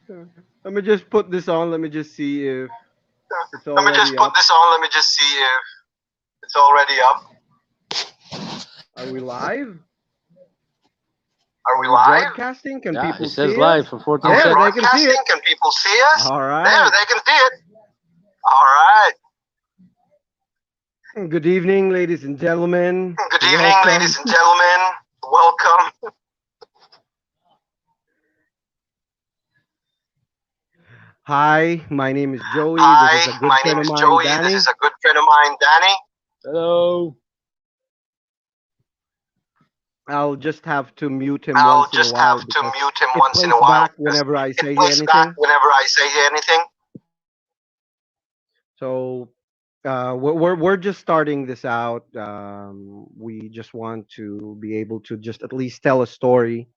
Let me just put this on. Let me just see if it's Let me just already put up. this on. Let me just see if it's already up. Are we live? Are Are we we live? broadcasting? Can Yeah, it people says see us? live for 14 Are we There, seconds. they can see broadcasting? it. Can people see us? All There, right. they can see it. All right. Good evening, ladies and gentlemen. Good evening, Welcome. ladies and gentlemen. Welcome. Hi, my name is Joey. This is Hi, a good my friend name of is mine, Joey. This Danny. is a good friend of mine, Danny. Hello. I'll just have to mute him I'll once in a just while have to because mute him it once in a plays while back because whenever I it say plays back anything. whenever I say anything. So we're just starting this out. We just want to be able to just at least tell a story.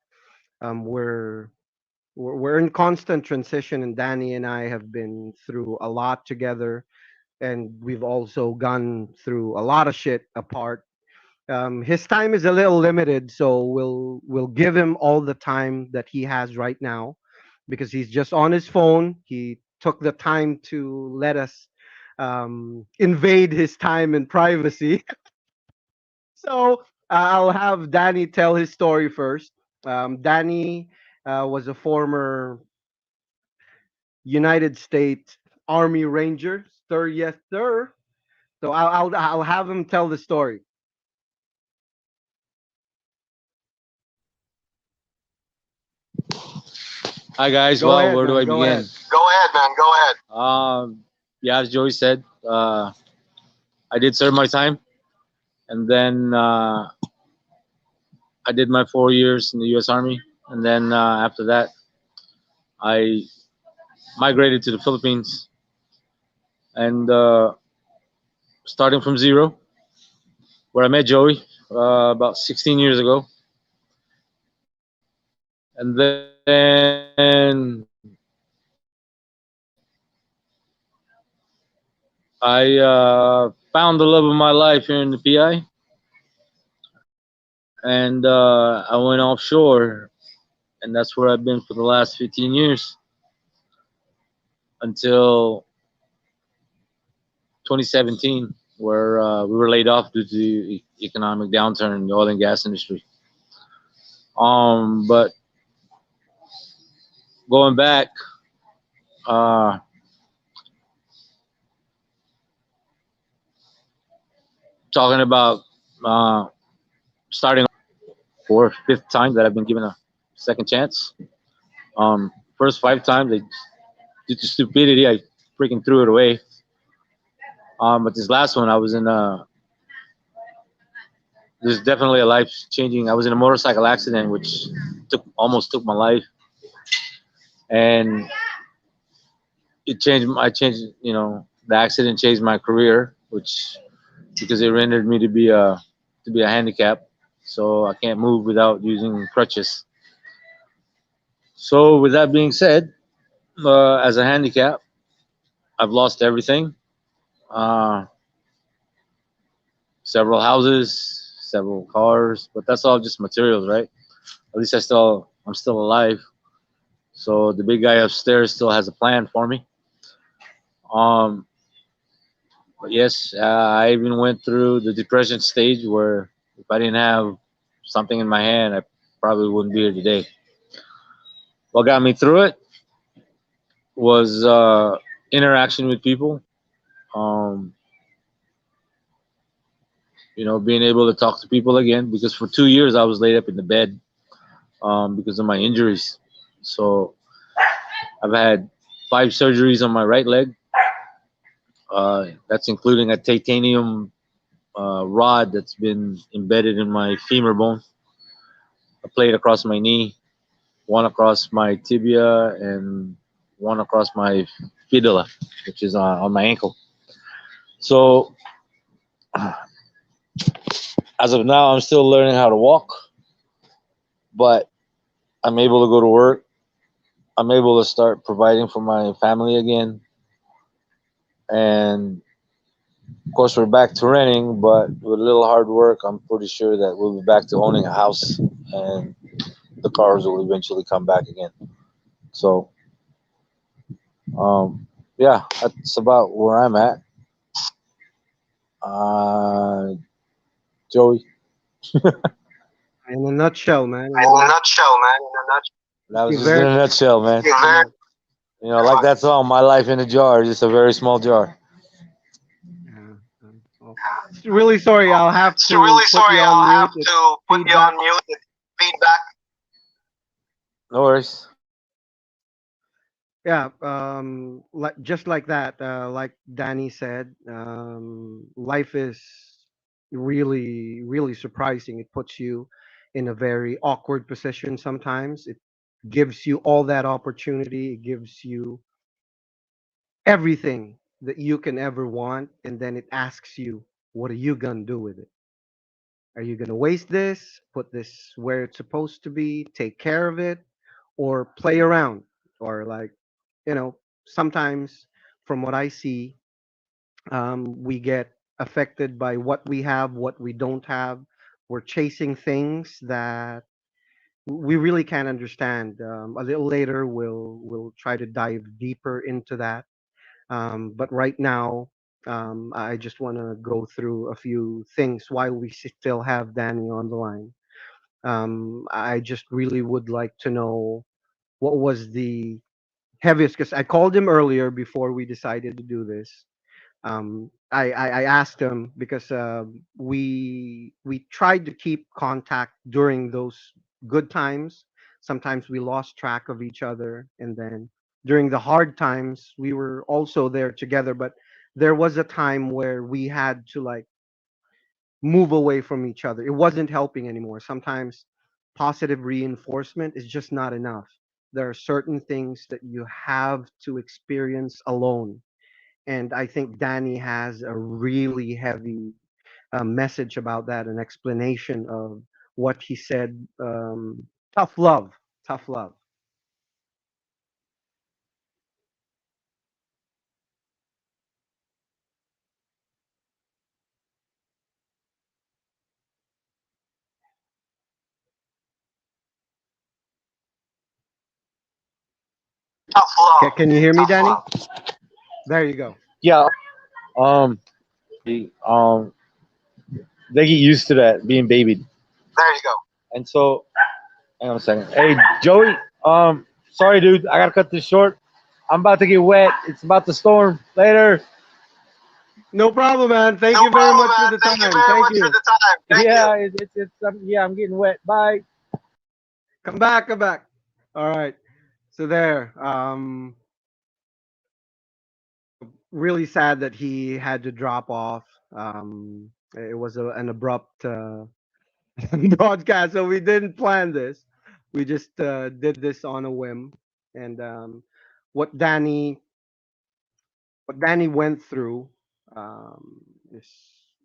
We're in constant transition, and Danny and I have been through a lot together, and we've also gone through a lot of shit apart. His time is a little limited, so we'll give him all the time that he has right now, because he's just on his phone. He took the time to let us invade his time and privacy. So I'll have Danny tell his story first. Danny was a former United States Army Ranger, sir. Yes, sir. So I'll have him tell the story. Hi guys. Go Well, ahead, where do man. I Go begin? ahead. Go ahead, man. Go ahead. Yeah, as Joey said, I did serve my time, and then I did my 4 years in the U.S. Army, and then after that, I migrated to the Philippines, and starting from zero, where I met Joey about 16 years ago, and then I found the love of my life here in the PI, and I went offshore, and that's where I've been for the last 15 years until 2017, where we were laid off due to the economic downturn in the oil and gas industry. But going back, uh, talking about uh, starting for fifth time that I've been given a second chance. First 5 times, due to stupidity, I freaking threw it away. But this last one, I was in a there's definitely a life changing. I was in a motorcycle accident which almost took my life, and I changed. The accident changed my career, which because it rendered me to be a handicap, so I can't move without using crutches. So with that being said, as a handicap, I've lost everything. Uh, Several houses, several cars, but that's all just materials, right? At least I'm still alive. So the big guy upstairs still has a plan for me. Um, but yes, I even went through the depression stage where if I didn't have something in my hand, I probably wouldn't be here today. What got me through it was interaction with people. Um, being able to talk to people again because for 2 years I was laid up in the bed because of my injuries. So I've had 5 surgeries on my right leg. That's including a titanium rod that's been embedded in my femur bone, a plate across my knee, one across my tibia, and one across my fibula, which is on my ankle. So as of now, I'm still learning how to walk, but I'm able to go to work. I'm able to start providing for my family again. And of course, we're back to renting, but with a little hard work, I'm pretty sure that we'll be back to owning a house and the cars will eventually come back again. So Yeah, that's about where I'm at. Uh, Joey, In a nutshell, man. In a nutshell, man. In a nutshell. that was You're just in very a nutshell, man. You're very Like that song, "My Life in a Jar," just a very small jar. yeah. Well, really sorry. I'll have to really put sorry. you on I'll mute. have It's to put you feedback. on mute. Feedback. No worries. Yeah. Like just like that. Like Danny said, life is really surprising. It puts you in a very awkward position sometimes. It gives you all that opportunity. It gives you everything that you can ever want, and then it asks you, what are you gonna do with it? Are you gonna waste this, put this where it's supposed to be, take care of it, or play around? Or like, you know, sometimes from what I see, we get affected by what we have, what we don't have. We're chasing things that we really can't understand. A little later, we'll try to dive deeper into that. But right now, I just want to go through a few things while we still have Danny on the line. I just really would like to know what was the heaviest, because I called him earlier before we decided to do this. I asked him because we tried to keep contact during those good times. Sometimes we lost track of each other, and then during the hard times, we were also there together. But there was a time where we had to like move away from each other. It wasn't helping anymore. Sometimes positive reinforcement is just not enough. There are certain things that you have to experience alone, and I think Danny has a really heavy message about that, an explanation of what he said. Tough love, tough love. Tough love. Can you hear me, Tough Danny? love. There you go. Yeah. Um. Um. They get used to that being babied, There you go. and so hang on a second. Hey, Joey. Sorry, dude. I gotta cut this short. I'm about to get wet. It's about to storm. Later. No problem, man. Thank No you very problem, much for man. the Thank you time. very Thank much for you. the time. Thank you. Yeah. Yeah. I'm getting wet. Bye. Come back, come back. All right. So there. Really sad that he had to drop off. It was an abrupt broadcast, so we didn't plan this. We just did this on a whim, and what Danny what Danny went through is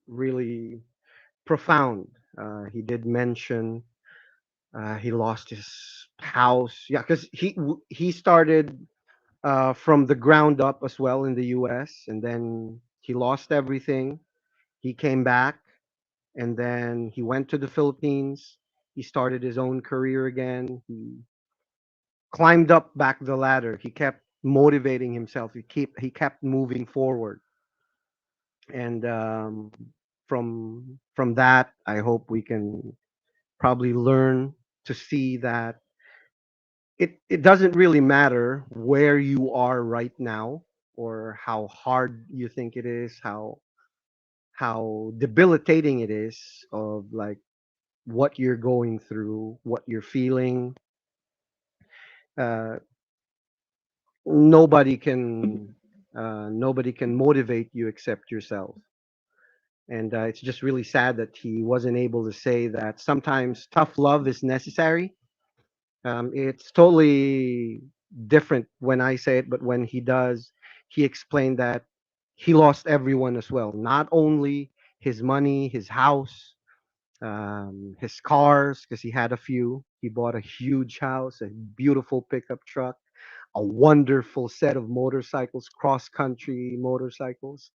really profound. He did mention he lost his house. Yeah, because he started from the ground up as well in the U.S. and then he lost everything. He came back and then he went to the Philippines. He started his own career again. He climbed up back the ladder. He kept motivating himself. He kept moving forward. And from that, I hope we can probably learn to see that it doesn't really matter where you are right now or how hard you think it is, how debilitating it is of like what you're going through, what you're feeling. Uh, nobody can nobody can motivate you except yourself. And it's just really sad that he wasn't able to say that sometimes tough love is necessary. It's totally different when I say it, but when he does, he explained that he lost everyone as well. Not only his money, his house, his cars, because he had a few. He bought a huge house, a beautiful pickup truck, a wonderful set of motorcycles, cross country motorcycles.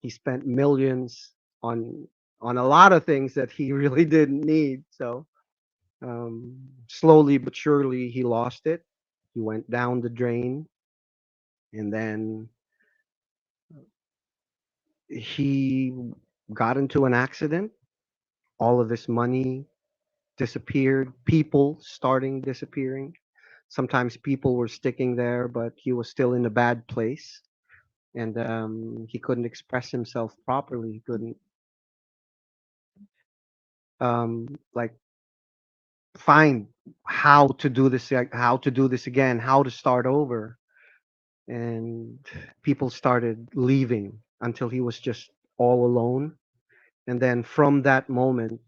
He spent millions on on a lot of things that he really didn't need. So slowly but surely, he lost it. He went down the drain. And then he got into an accident. All of his money disappeared. People starting disappearing. Sometimes people were sticking there, but he was still in a bad place, and he couldn't express himself properly. He couldn't like find how to do this, like, how to do this again, how to start over. And people started leaving until he was just all alone. And then from that moment,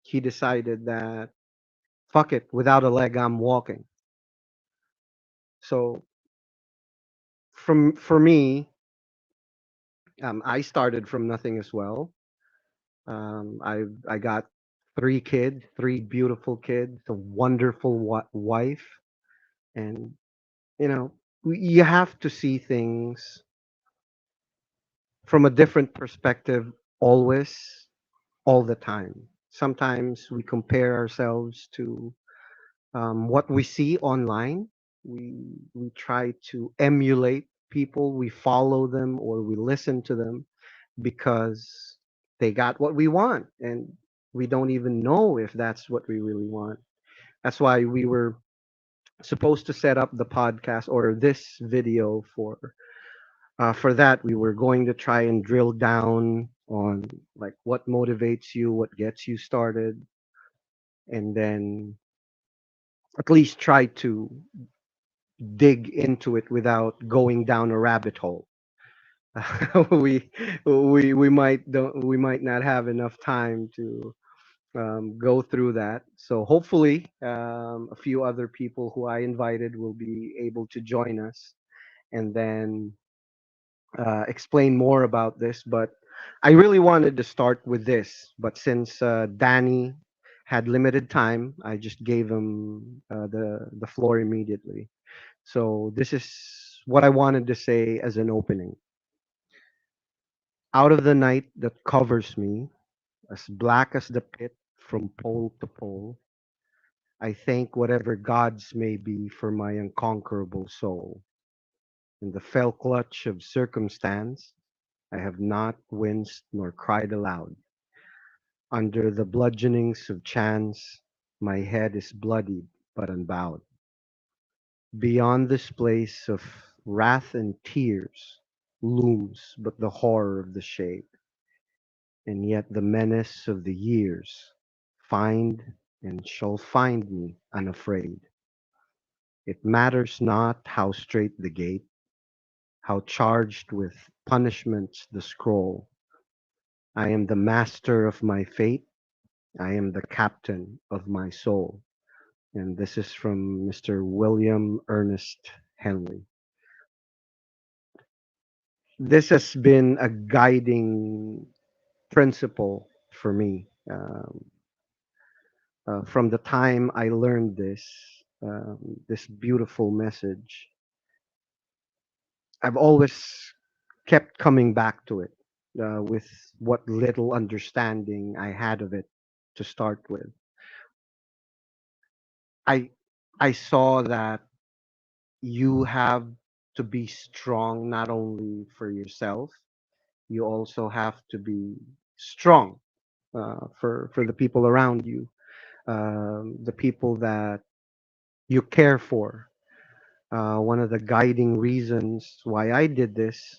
he decided that fuck it, without a leg, I'm walking. So from for me, I started from nothing as well. I got three kids, three beautiful kids, a wonderful wife, and you know, you have to see things from a different perspective always, all the time. Sometimes we compare ourselves to what we see online. We try to emulate people, we follow them or we listen to them because they got what we want, and we don't even know if that's what we really want. That's why we were supposed to set up the podcast or this video for that. We were going to try and drill down on like what motivates you, what gets you started, and then at least try to dig into it without going down a rabbit hole. we we might not have enough time to go through that. So hopefully, a few other people who I invited will be able to join us, and then explain more about this. But I really wanted to start with this, but since Danny had limited time, I just gave him the floor immediately. So this is what I wanted to say as an opening. Out of the night that covers me, as black as the pit from pole to pole, I thank whatever gods may be for my unconquerable soul. In the fell clutch of circumstance, I have not winced nor cried aloud. Under the bludgeonings of chance, my head is bloodied but unbowed. Beyond this place of wrath and tears looms but the horror of the shade, and yet the menace of the years find and shall find me unafraid. It matters not how strait the gate, how charged with punishments the scroll. I am the master of my fate. I am the captain of my soul. And this is from Mr. William Ernest Henley. This has been a guiding principle for me from the time I learned this beautiful message. I've always kept coming back to it with what little understanding I had of it to start with. I I saw that you have to be strong not only for yourself, you also have to be strong for the people around you, the people that you care for. One of the guiding reasons why I did this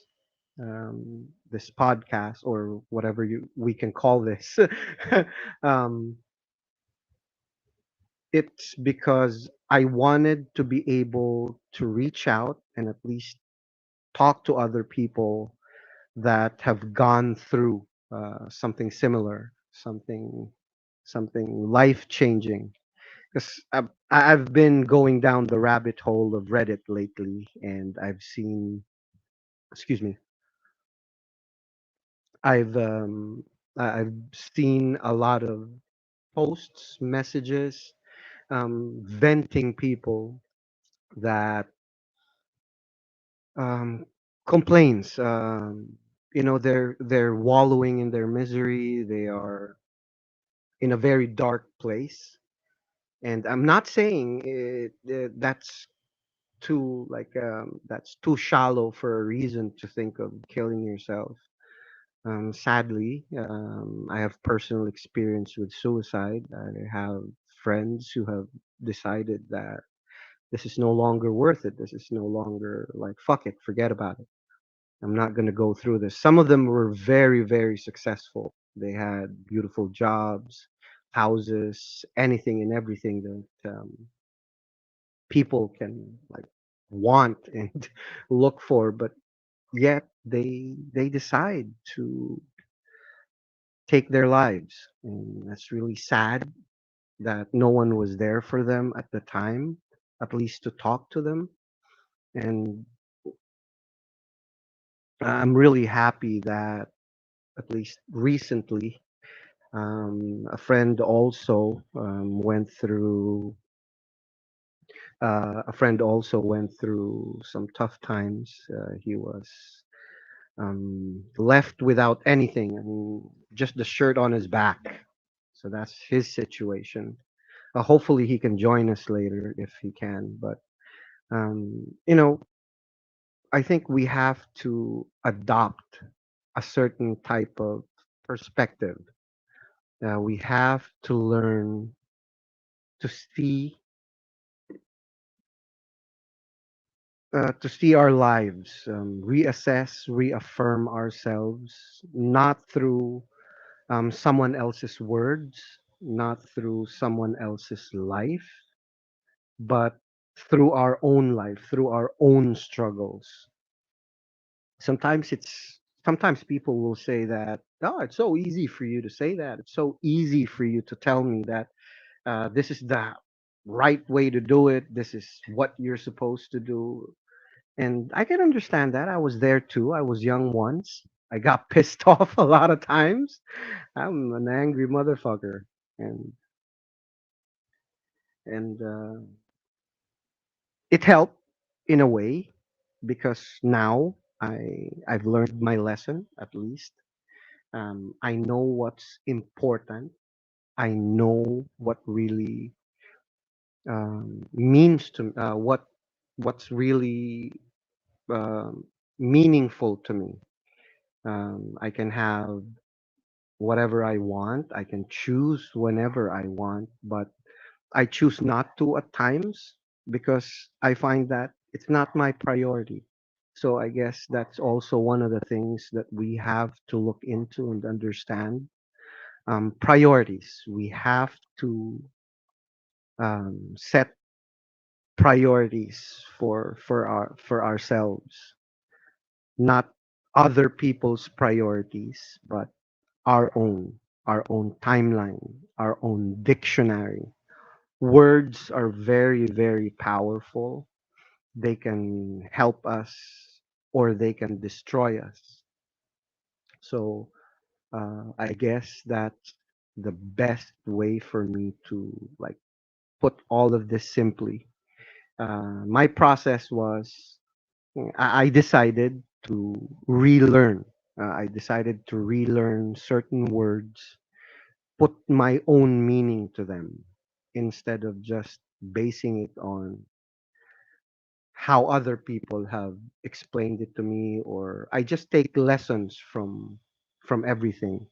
podcast or whatever we can call this, um, it's because I wanted to be able to reach out and at least talk to other people that have gone through something similar, something life changing. Because I've been going down the rabbit hole of Reddit lately, and I've seen, excuse me, I've um, I've seen a lot of posts, messages, venting people that um, complains. They're wallowing in their misery. They are in a very dark place, and I'm not saying that's that's too shallow for a reason to think of killing yourself. Sadly, I have personal experience with suicide. I have friends who have decided that this is no longer worth it. This is no longer like, fuck it, forget about it. I'm not going to go through this. Some of them were very, very successful. They had beautiful jobs, houses, anything and everything that people can like want and look for, but yet they decide to take their lives. And that's really sad that no one was there for them at the time, at least to talk to them. And I'm really happy that at least recently, a friend also went through some tough times. He was left without anything, just the shirt on his back. So that's his situation. Hopefully, he can join us later if he can. But you know, I think we have to adopt a certain type of perspective. We have to learn to see our lives, reassess, reaffirm ourselves, not through someone else's words, not through someone else's life, but through our own life, through our own struggles. Sometimes people will say that, oh, it's so easy for you to say that. It's so easy for you to tell me that this is the right way to do it. This is what you're supposed to do. And I can understand that. I was there too. I was young once. I got pissed off a lot of times. I'm an angry motherfucker. And and it helped in a way because now I've learned my lesson at least. I know what's important. I know what really means to what's really um, meaningful to me. I can have whatever I want. I can choose whenever I want, but I choose not to at times because I find that it's not my priority. So I guess that's also one of the things that we have to look into and understand. Priorities. We have to set priorities for ourselves, not other people's priorities, but our own timeline, our own dictionary. Words are very, very powerful. They can help us or they can destroy us. So I guess that's the best way for me to like put all of this simply. My process was I decided to relearn. I decided to relearn certain words, put my own meaning to them instead of just basing it on how other people have explained it to me, or I just take lessons from everything,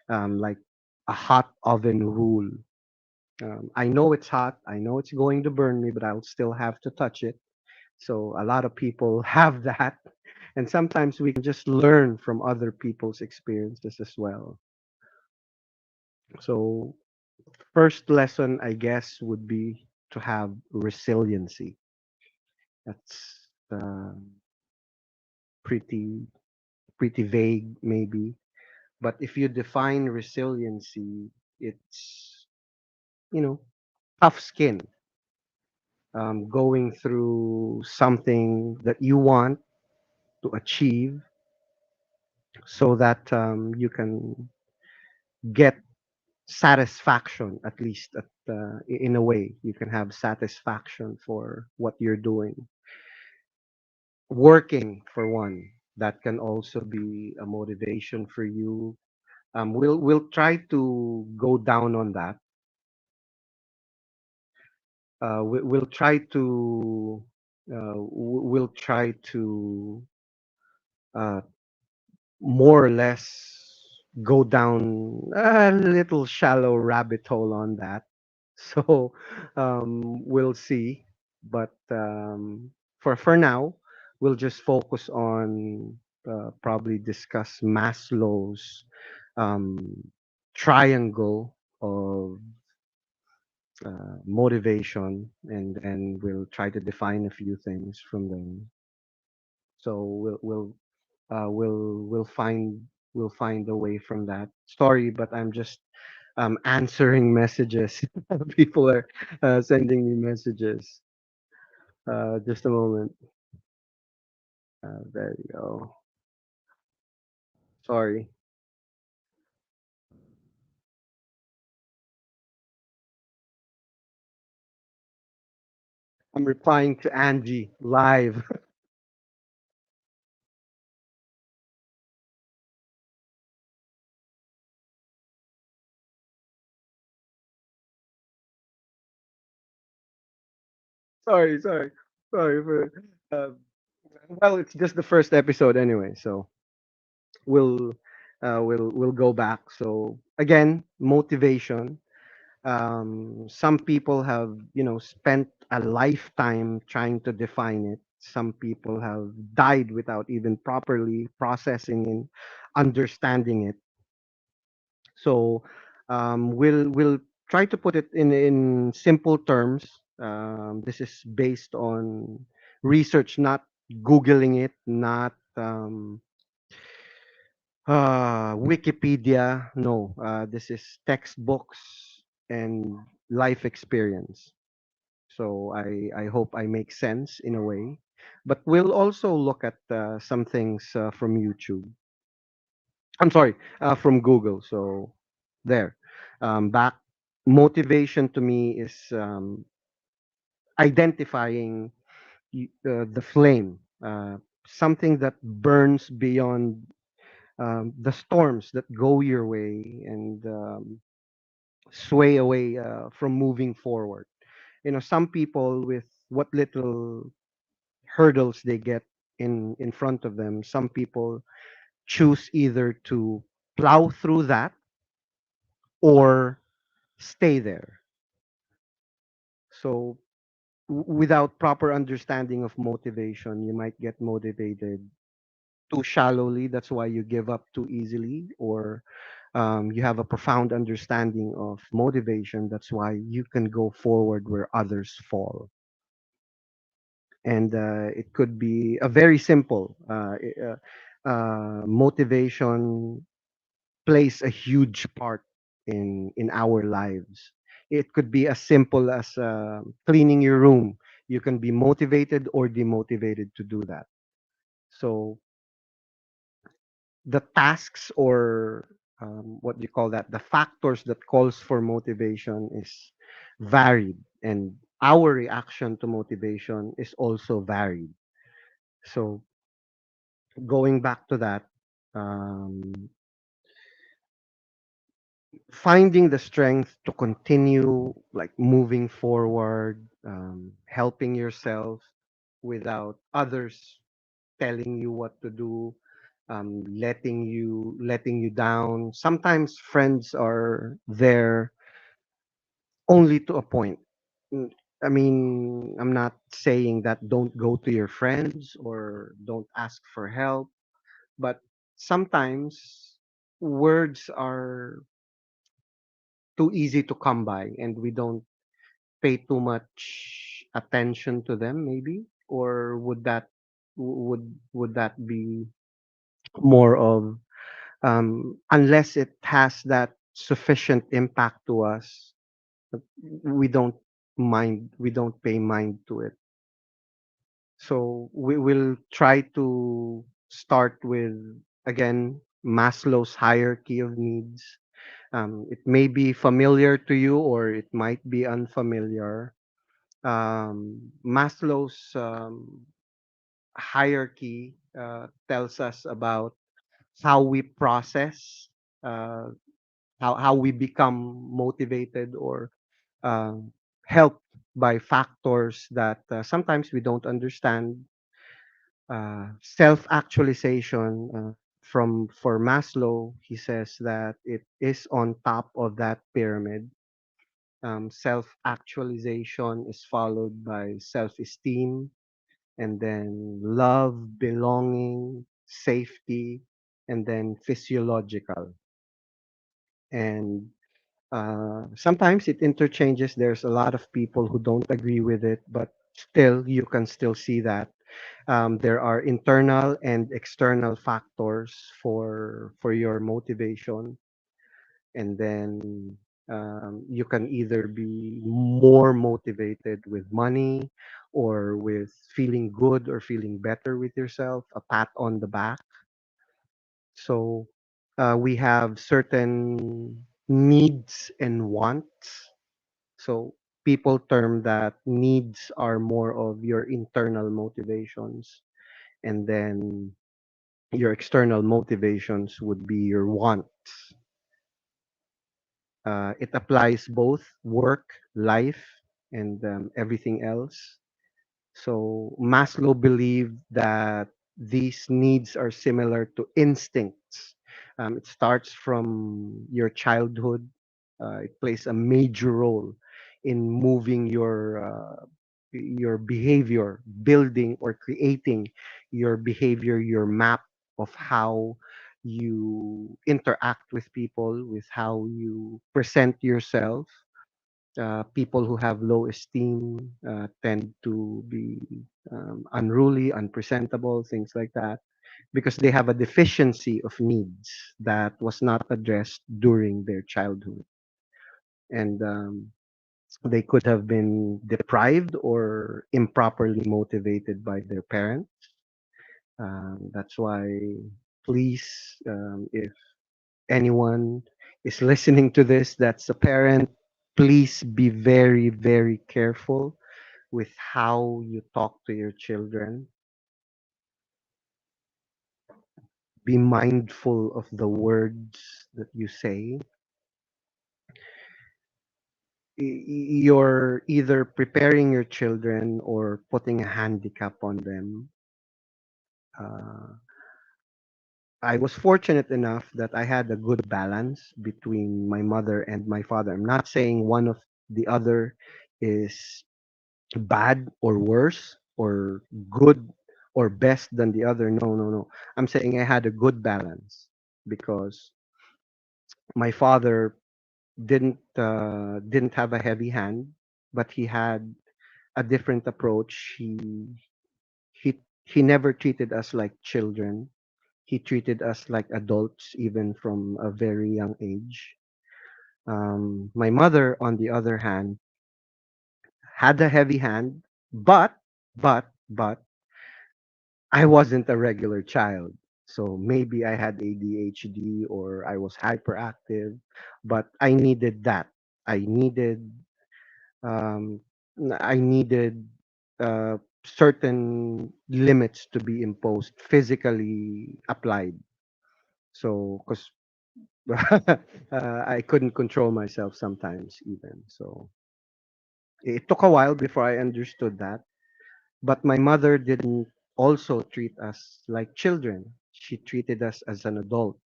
like a hot oven rule. I know it's hot, I know it's going to burn me, but I'll still have to touch it. So a lot of people have that, and sometimes we can just learn from other people's experiences as well. So first lesson, I guess, would be to have resiliency. That's pretty pretty vague, maybe. But if you define resiliency, it's you know tough skin, going through something that you want to achieve, so that you can get satisfaction, at least in a way you can have satisfaction for what you're doing, working for one. That can also be a motivation for you. We'll try to go down on that. We'll try to we'll try to uh, more or less go down a little shallow rabbit hole on that. So we'll see. But for now, we'll just focus on probably discuss Maslow's um, triangle of motivation, and then we'll try to define a few things from them. So we'll find a way from that. Sorry, but I'm just answering messages. People are sending me messages. Just a moment. There you go. Sorry. I'm replying to Angie live. Sorry. Sorry for. Uh, well, it's just the first episode anyway, so we'll we'll go back. So again, motivation. Some people have, spent a lifetime trying to define it. Some people have died without even properly processing and understanding it. So we'll try to put it in simple terms. This is based on research, not googling it, not Wikipedia. No, this is textbooks and life experience. So I hope I make sense in a way. But we'll also look at some things from YouTube. I'm sorry, from Google. So there, back motivation to me is identifying the flame, something that burns beyond the storms that go your way and sway away from moving forward. Some people with what little hurdles they get in front of them, some people choose either to plow through that or stay there. So without proper understanding of motivation, you might get motivated too shallowly. That's why you give up too easily, or you have a profound understanding of motivation. That's why you can go forward where others fall. And it could be a very simple motivation plays a huge part in our lives. It could be as simple as cleaning your room. You can be motivated or demotivated to do that. So the tasks, or what do you call that, the factors that calls for motivation is varied, and our reaction to motivation is also varied. So going back to that, um, finding the strength to continue, like moving forward, helping yourself without others telling you what to do, letting you down. Sometimes friends are there only to a point. Mm, I mean, I'm not saying that don't go to your friends or don't ask for help, but sometimes words are too easy to come by and we don't pay too much attention to them, maybe. Or would that be more of, unless it has that sufficient impact to us, we don't we don't pay mind to it. So we will try to start with, again, Maslow's hierarchy of needs. It may be familiar to you or it might be unfamiliar. Maslow's hierarchy tells us about how we process, uh, how we become motivated or uh, helped by factors that sometimes we don't understand. Self-actualization, from for Maslow, he says that it is on top of that pyramid. Self-actualization is followed by self-esteem, and then love, belonging, safety, and then physiological. And sometimes it interchanges. There's a lot of people who don't agree with it, but still, you can still see that there are internal and external factors for your motivation, and then you can either be more motivated with money or with feeling good or feeling better with yourself, a pat on the back. So we have certain needs and wants. So people term that needs are more of your internal motivations, and then your external motivations would be your wants. It applies both work, life, and everything else. So Maslow believed that these needs are similar to instincts. It starts from your childhood. It plays a major role in moving your behavior, building or creating your behavior, your map of how you interact with people, with how you present yourself. People who have low esteem tend to be unruly, unpresentable, things like that, because they have a deficiency of needs that was not addressed during their childhood. And they could have been deprived or improperly motivated by their parents. That's why, please, if anyone is listening to this that's a parent, please be very, very careful with how you talk to your children. Be mindful of the words that you say. You're either preparing your children or putting a handicap on them. Uh, I was fortunate enough that I had a good balance between my mother and my father. I'm not saying one of the other is bad or worse or good or best than the other. No, no, no. I'm saying I had a good balance because my father didn't have a heavy hand, but he had a different approach. He never treated us like children. He treated us like adults, even from a very young age. My mother, on the other hand, had a heavy hand, but I wasn't a regular child. So maybe I had ADHD or I was hyperactive, but I needed that. I needed um, I needed certain limits to be imposed, physically applied. So, because I couldn't control myself sometimes, even. So, it took a while before I understood that. But my mother didn't also treat us like children. She treated us as an adult.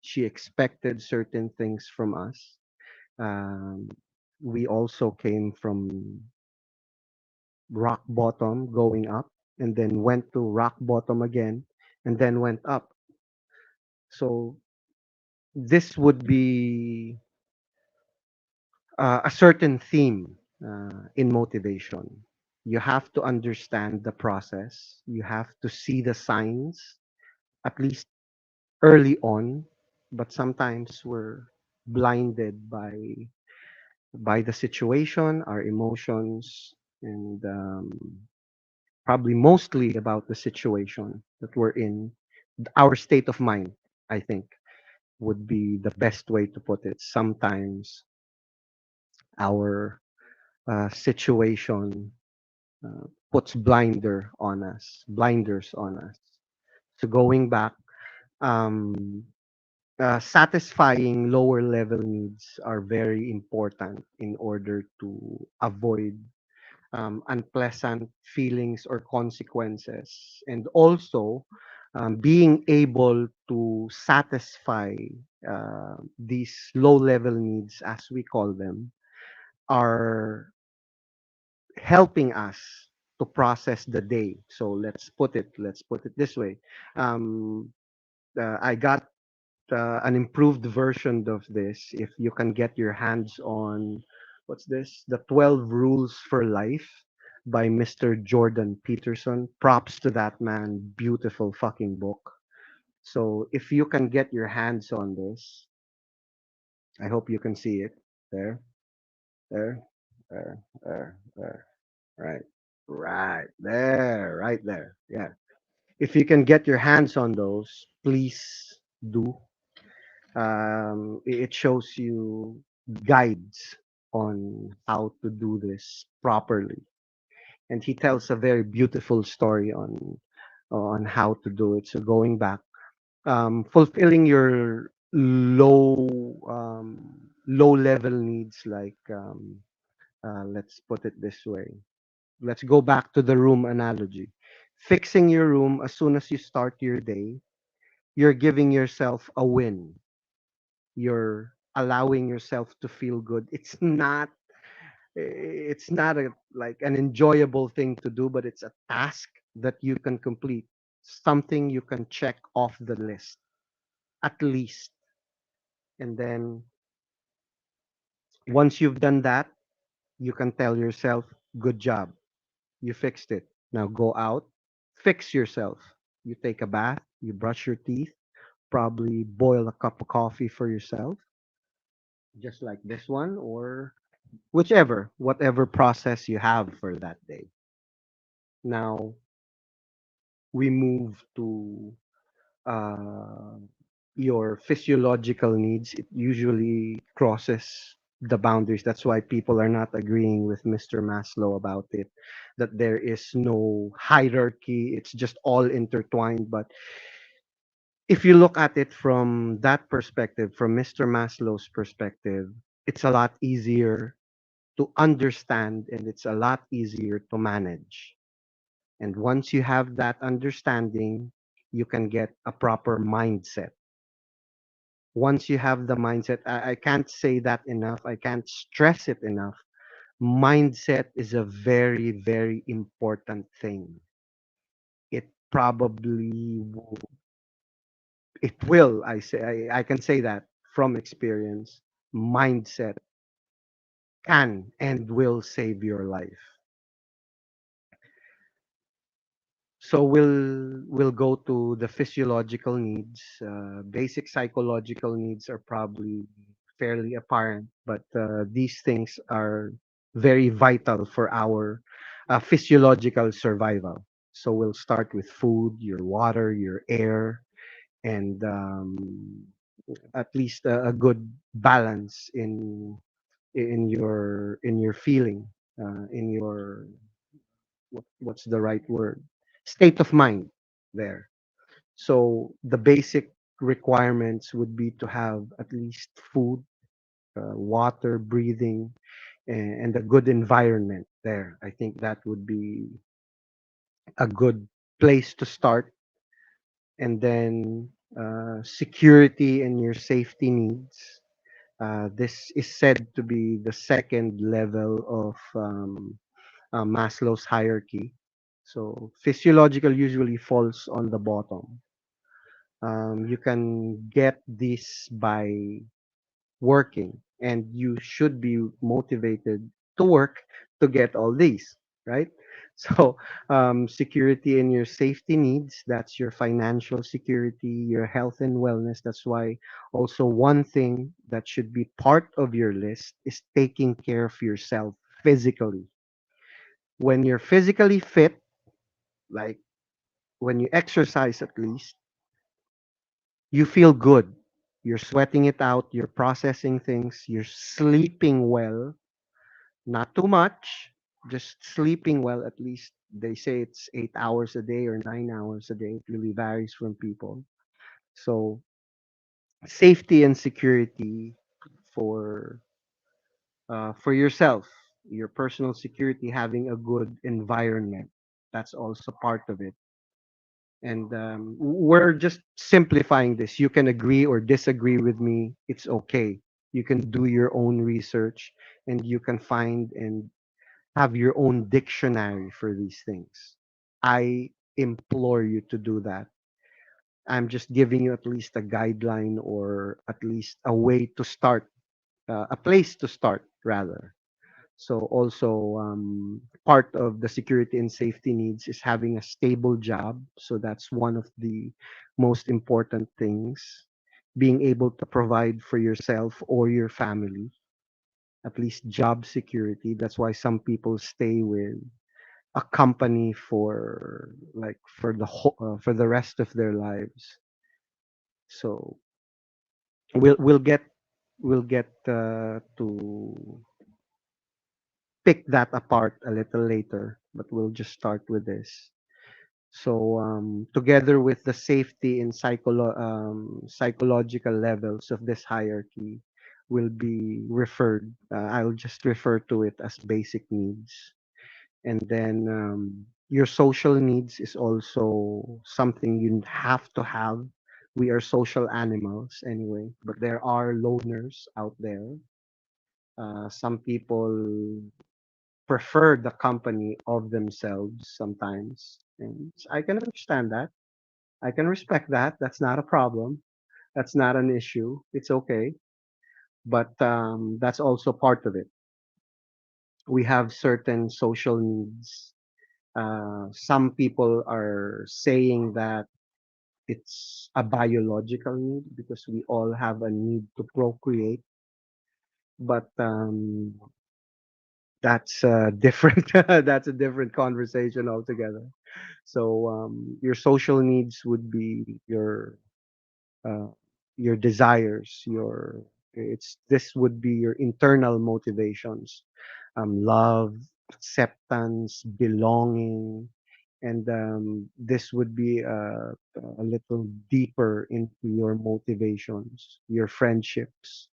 She expected certain things from us. Um, we also came from rock bottom, going up, and then went to rock bottom again, and then went up. So this would be a certain theme in motivation. You have to understand the process. You have to see the signs, at least early on, but sometimes we're blinded by the situation, our emotions, and probably mostly about the situation that we're in. Our state of mind, I think, would be the best way to put it. Sometimes our situation puts blinders on us. So going back, um, satisfying lower level needs are very important in order to avoid unpleasant feelings or consequences. And also, being able to satisfy these low level needs, as we call them, are helping us to process the day. So let's put it this way. Um, I got an improved version of this if you can get your hands on what's this, the 12 rules for life by Mr. Jordan Peterson. Props to that man, beautiful fucking book. So if you can get your hands on this, I hope you can see it. There there there there there right, right there, right there, yeah. If you can get your hands on those, please do. It shows you guides on how to do this properly, and he tells a very beautiful story on how to do it. So going back, fulfilling your low level needs, like let's put it this way. Let's go back to the room analogy. Fixing your room as soon as you start your day, you're giving yourself a win. You're allowing yourself to feel good. It's not a like an enjoyable thing to do, but it's a task that you can complete, something you can check off the list at least. And then once you've done that, you can tell yourself, good job, you fixed it. Now go out, fix yourself. You take a bath, you brush your teeth, probably boil a cup of coffee for yourself, just like this one, or whatever process you have for that day. Now we move to uh, your physiological needs. It usually crosses the boundaries. That's why people are not agreeing with Mr. Maslow about it, that there is no hierarchy, it's just all intertwined. But if you look at it from that perspective, from Mr. Maslow's perspective, it's a lot easier to understand and it's a lot easier to manage. And once you have that understanding, you can get a proper mindset. Once you have the mindset, I can't say that enough, I can't stress it enough. Mindset is a very, very important thing. It probably it will, I can say that from experience. Mindset can and will save your life. So we'll go to the physiological needs. Basic psychological needs are probably fairly apparent, but these things are very vital for our physiological survival. So we'll start with food, your water, your air, and at least a good balance in your feeling, in your what's the right word, state of mind there. So the basic requirements would be to have at least food, water, breathing, and a good environment there. I think that would be a good place to start. And then security and your safety needs. This is said to be the second level of Maslow's hierarchy. So physiological usually falls on the bottom. You can get this by working, and you should be motivated to work to get all these, right? So, security and your safety needs, that's your financial security, your health and wellness. That's why also one thing that should be part of your list is taking care of yourself physically. When you're physically fit, like when you exercise at least, you feel good. You're sweating it out, you're processing things, you're sleeping well, not too much, just sleeping well at least. They say it's 8 hours a day or 9 hours a day. It really varies from people. So safety and security for yourself, your personal security, having a good environment. That's also part of it. And we're just simplifying this. You can agree or disagree with me. It's okay. You can do your own research, and you can find and have your own dictionary for these things. I implore you to do that. I'm just giving you at least a guideline, or at least a way to start, a place to start, rather. So also, part of the security and safety needs is having a stable job. So that's one of the most important things. Being able to provide for yourself or your family, at least job security. That's why some people stay with a company for, like, for the rest of their lives. So we'll get to pick that apart a little later, but we'll just start with this. So, together with the safety and psychological levels of this hierarchy, will be referred. I'll just refer to it as basic needs, and then your social needs is also something you have to have. We are social animals anyway, but there are loners out there. Some people prefer the company of themselves sometimes. And I can understand that. I can respect that. That's not a problem. That's not an issue. It's okay. But that's also part of it. We have certain social needs. Some people are saying that it's a biological need because we all have a need to procreate. But that's different. That's a different conversation altogether. So your social needs would be uh, your desires, your it's this would be your internal motivations, love, acceptance, belonging, and this would be a little deeper into your motivations, your friendships,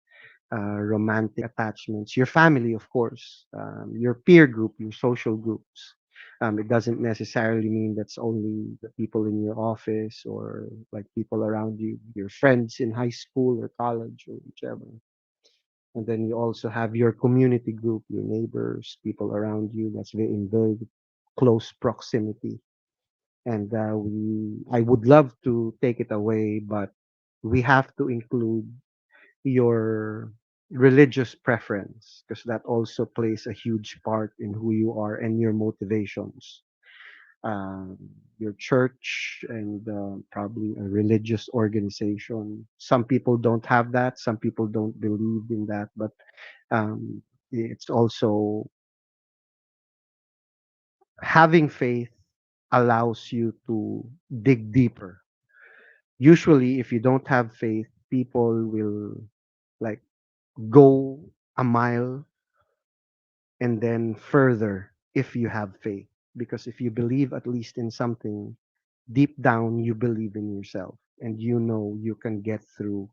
romantic attachments, your family, of course, your peer group, your social groups. It doesn't necessarily mean that's only the people in your office or like people around you, your friends in high school or college or whichever. And then you also have your community group, your neighbors, people around you that's in very close proximity. And I would love to take it away, but we have to include your religious preference, because that also plays a huge part in who you are and your motivations. um, your church and probably a religious organization. Some people don't have that, some people don't believe in that, but it's also having faith allows you to dig deeper. Usually if you don't have faith, people will, like, go a mile and then further if you have faith. Because if you believe at least in something, deep down you believe in yourself and you know you can get through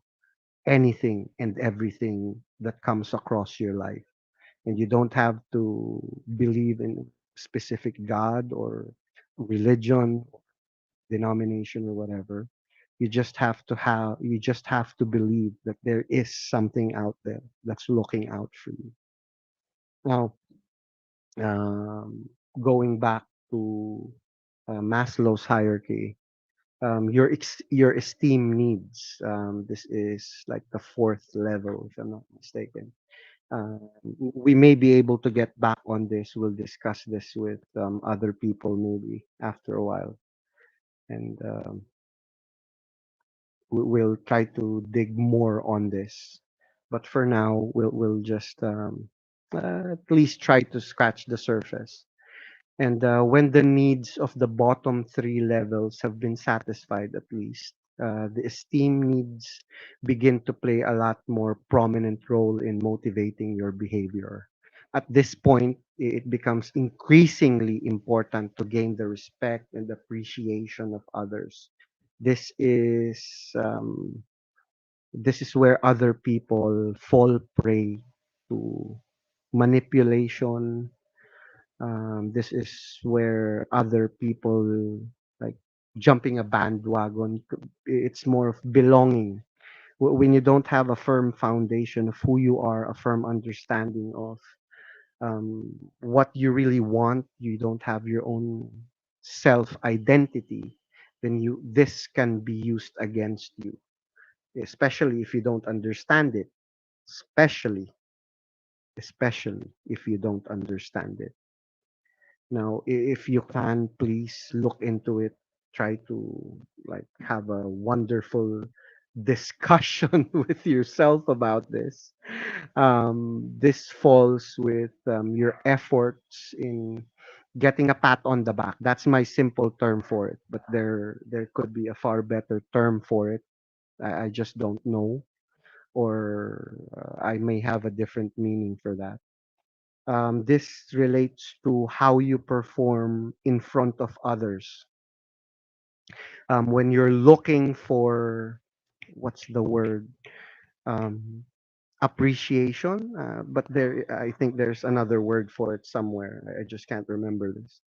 anything and everything that comes across your life. And you don't have to believe in specific God or religion, denomination or whatever. You just have to believe that there is something out there that's looking out for you. Now, um, going back to Maslow's hierarchy, your esteem needs. This is like the fourth level, if I'm not mistaken. We may be able to get back on this. We'll discuss this with other people maybe after a while, and we'll try to dig more on this. But for now, we'll just at least try to scratch the surface. And when the needs of the bottom three levels have been satisfied, at least, the esteem needs begin to play a lot more prominent role in motivating your behavior. At this point, it becomes increasingly important to gain the respect and appreciation of others. This is This is where other people fall prey to manipulation. This is where other people like jumping a bandwagon. It's more of belonging. When you don't have a firm foundation of who you are, a firm understanding of what you really want, you don't have your own self identity, then you this can be used against you, especially if you don't understand it. Especially, especially if you don't understand it. Now, if you can, please look into it. Try to like have a wonderful discussion with yourself about this. This falls with your efforts in getting a pat on the back. That's my simple term for it, but there could be a far better term for it. I just don't know, or I may have a different meaning for that. This relates to how you perform in front of others. When you're looking for, what's the word? Um, Appreciation, but there, I think there's another word for it somewhere. I just can't remember this.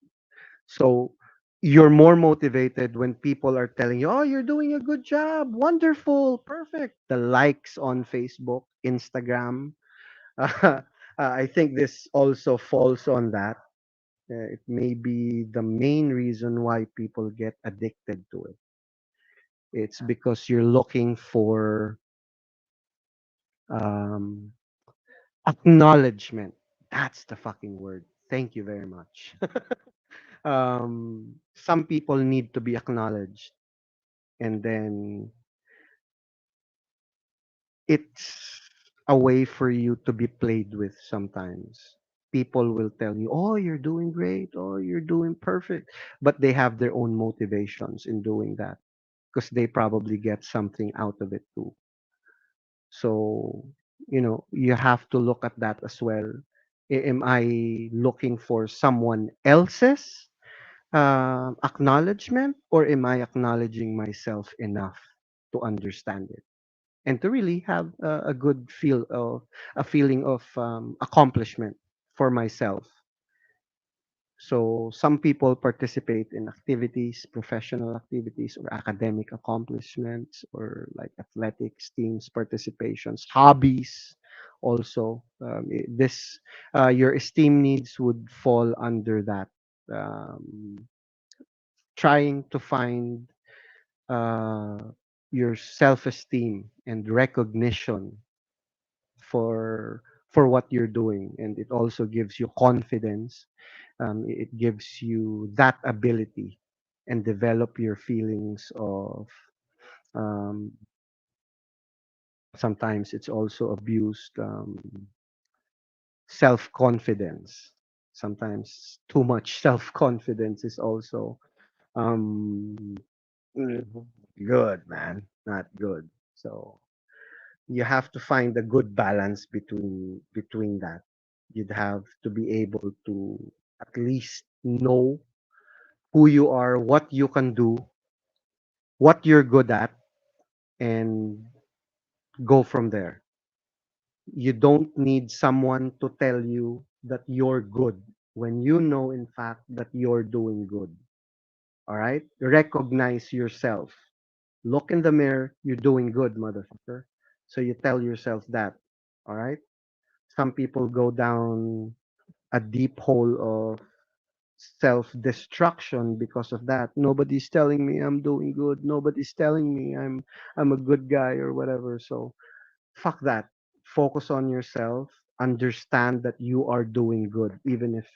So you're more motivated when people are telling you, "Oh, you're doing a good job, wonderful, perfect." The likes on Facebook, Instagram. I think this also falls on that. It may be the main reason why people get addicted to it. It's because you're looking for um, acknowledgement. That's the fucking word. Thank you very much. Some people need to be acknowledged, and then it's a way for you to be played with sometimes. People will tell you, "Oh, you're doing great. Oh, you're doing perfect," but they have their own motivations in doing that because they probably get something out of it too. So, you have to look at that as well. Am I looking for someone else's acknowledgement, or am I acknowledging myself enough to understand it and to really have a good feel of a feeling of accomplishment for myself? So some people participate in activities, professional activities, or academic accomplishments, or like athletics, teams, participations, hobbies. Also, your esteem needs would fall under that. Um, Trying to find uh, your self-esteem and recognition for what you're doing, and it also gives you confidence. It gives you that ability and develop your feelings of um, sometimes it's also abused self-confidence. Sometimes too much self-confidence is also um, mm, good, man, not good. So you have to find a good balance between that. You'd have to be able to at least know who you are, what you can do, what you're good at, and go from there. You don't need someone to tell you that you're good when you know, in fact, that you're doing good. All right? Recognize yourself. Look in the mirror. You're doing good, motherfucker. So you tell yourself that. All right? Some people go down a deep hole of self-destruction because of that. Nobody's telling me I'm doing good. Nobody's telling me I'm a good guy or whatever. So fuck that. Focus on yourself. Understand that you are doing good, even if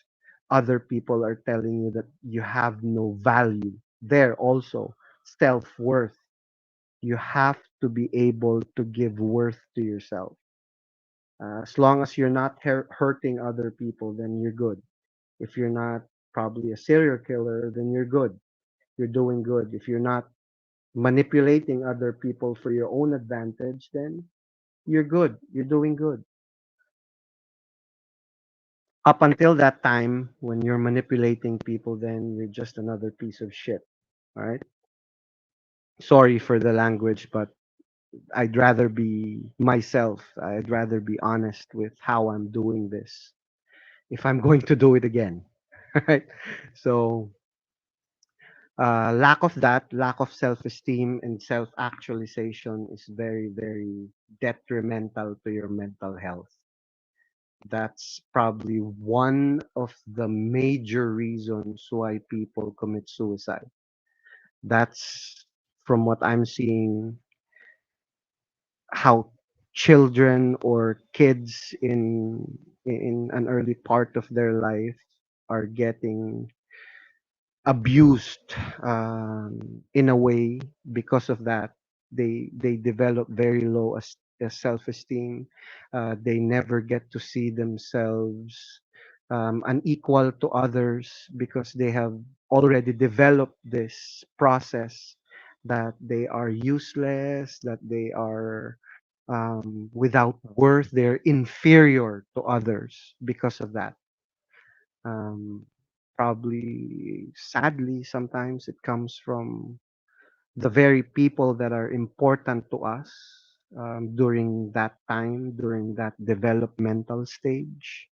other people are telling you that you have no value. There also, self-worth. You have to be able to give worth to yourself. As long as you're not hurting other people, then you're good. If you're not probably a serial killer, then you're good. You're doing good. If you're not manipulating other people for your own advantage, then you're good. You're doing good. Up until that time, when you're manipulating people, then you're just another piece of shit. All right. Sorry for the language, but I'd rather be myself. I'd rather be honest with how I'm doing this if I'm going to do it again. Right? So, lack of that, lack of self-esteem and self-actualization is very, very detrimental to your mental health. That's probably one of the major reasons why people commit suicide. That's from what I'm seeing, how children or kids in an early part of their life are getting abused, in a way. Because of that, they develop very low self-esteem. They never get to see themselves unequal to others, because they have already developed this process that they are useless, that they are without worth, they're inferior to others because of that. um, Probably, sadly, sometimes it comes from the very people that are important to us, during that time, during that developmental stage.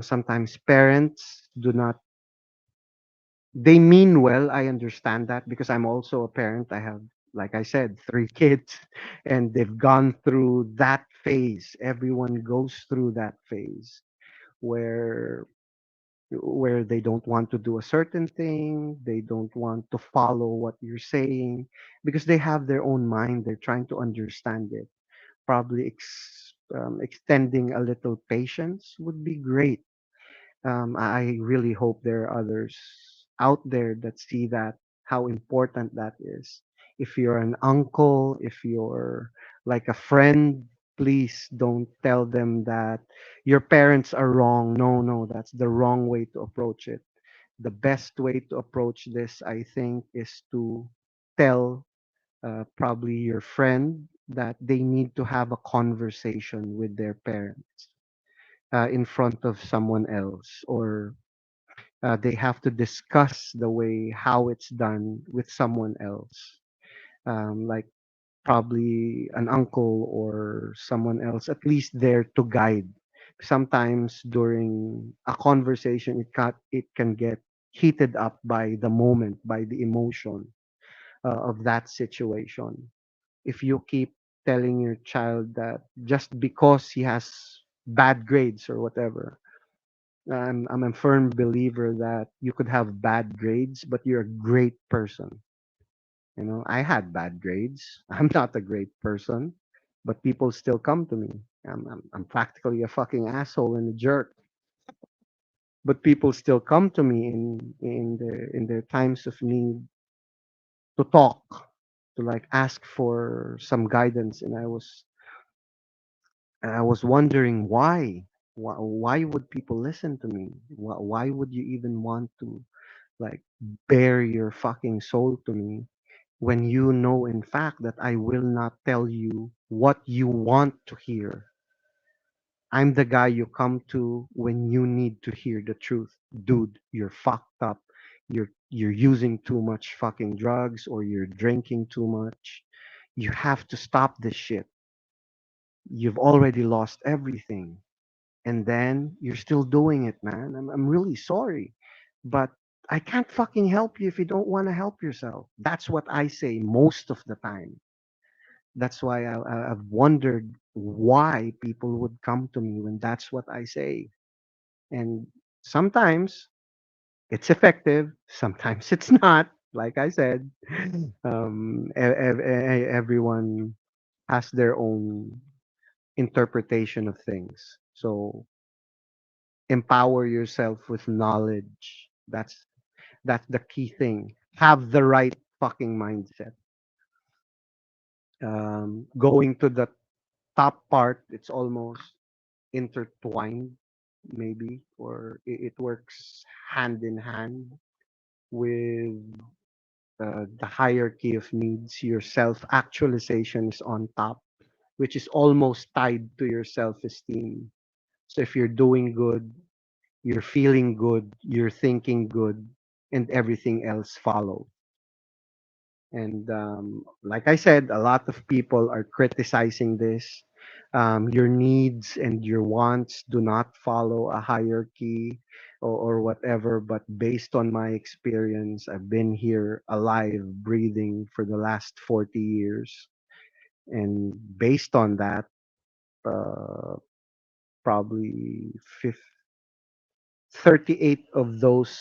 Sometimes parents do not, they mean well. I understand that because I'm also a parent. I have, like I said, three kids, and they've gone through that phase. Everyone goes through that phase where they don't want to do a certain thing, they don't want to follow what you're saying, because they have their own mind, they're trying to understand it. Probably extending a little patience would be great. I really hope there are others out there that see that, how important that is. If you're an uncle, if you're like a friend, please don't tell them that your parents are wrong. No, no, that's the wrong way to approach it. The best way to approach this, I think, is to tell, probably your friend, that they need to have a conversation with their parents, in front of someone else, or they have to discuss the way how it's done with someone else, like probably an uncle or someone else, at least there to guide. Sometimes during a conversation, it can get heated up by the moment, by the emotion, of that situation. If you keep telling your child that just because he has bad grades or whatever, I'm a firm believer that you could have bad grades, but you're a great person. You know, I had bad grades. I'm not a great person, but people still come to me. I'm practically a fucking asshole and a jerk, but people still come to me in their times of need, to talk, to like ask for some guidance. And I was wondering why. Why would people listen to me? Why would you even want to like bare your fucking soul to me, when you know in fact that I will not tell you what you want to hear? I'm the guy you come to when you need to hear the truth. Dude, you're fucked up. You're using too much fucking drugs, or you're drinking too much. You have to stop this shit. You've already lost everything. And then you're still doing it, man. I'm really sorry. But I can't fucking help you if you don't want to help yourself. That's what I say most of the time. That's why I've wondered why people would come to me when that's what I say. And sometimes it's effective, sometimes it's not. Like I said, everyone has their own interpretation of things. So empower yourself with knowledge. That's the key thing. Have the right fucking mindset. Going to the top part, it's almost intertwined, maybe, or it works hand in hand with the hierarchy of needs. Your self actualization is on top, which is almost tied to your self esteem. So if you're doing good, you're feeling good, you're thinking good, and everything else follows. And like I said, a lot of people are criticizing this. Your needs and your wants do not follow a hierarchy or whatever. But based on my experience, I've been here alive, breathing for the last 40 years. And based on that, uh, probably 38 of those,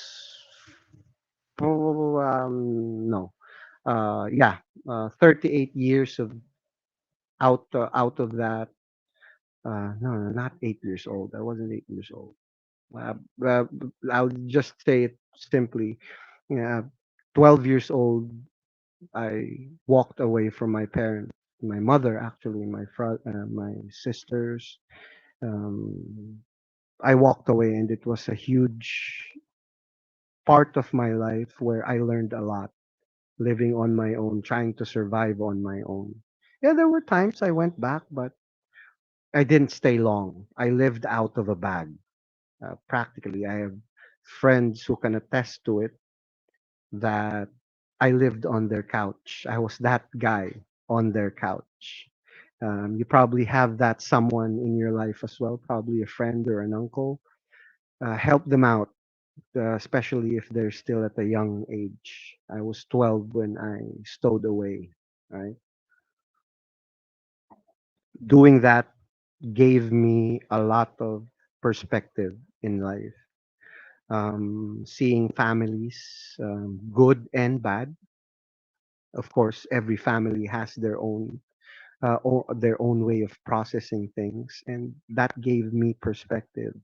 no, yeah, 38 years of out of that. No, no, not 8 years old. I wasn't 8 years old. Uh, uh, I'll just say it simply. Yeah, 12 years old, I walked away from my parents, my mother actually, my sisters. Um, I walked away, and it was a huge part of my life where I learned a lot, living on my own, trying to survive on my own. Yeah, there were times I went back, but I didn't stay long. I lived out of a bag, practically. I have friends who can attest to it that I lived on their couch. I was that guy on their couch. You probably have that someone in your life as well, probably a friend or an uncle. Help them out, especially if they're still at a young age. I was 12 when I stowed away, right? Doing that gave me a lot of perspective in life. Seeing families, good and bad. Of course, every family has their own way of processing things, and that gave me perspective.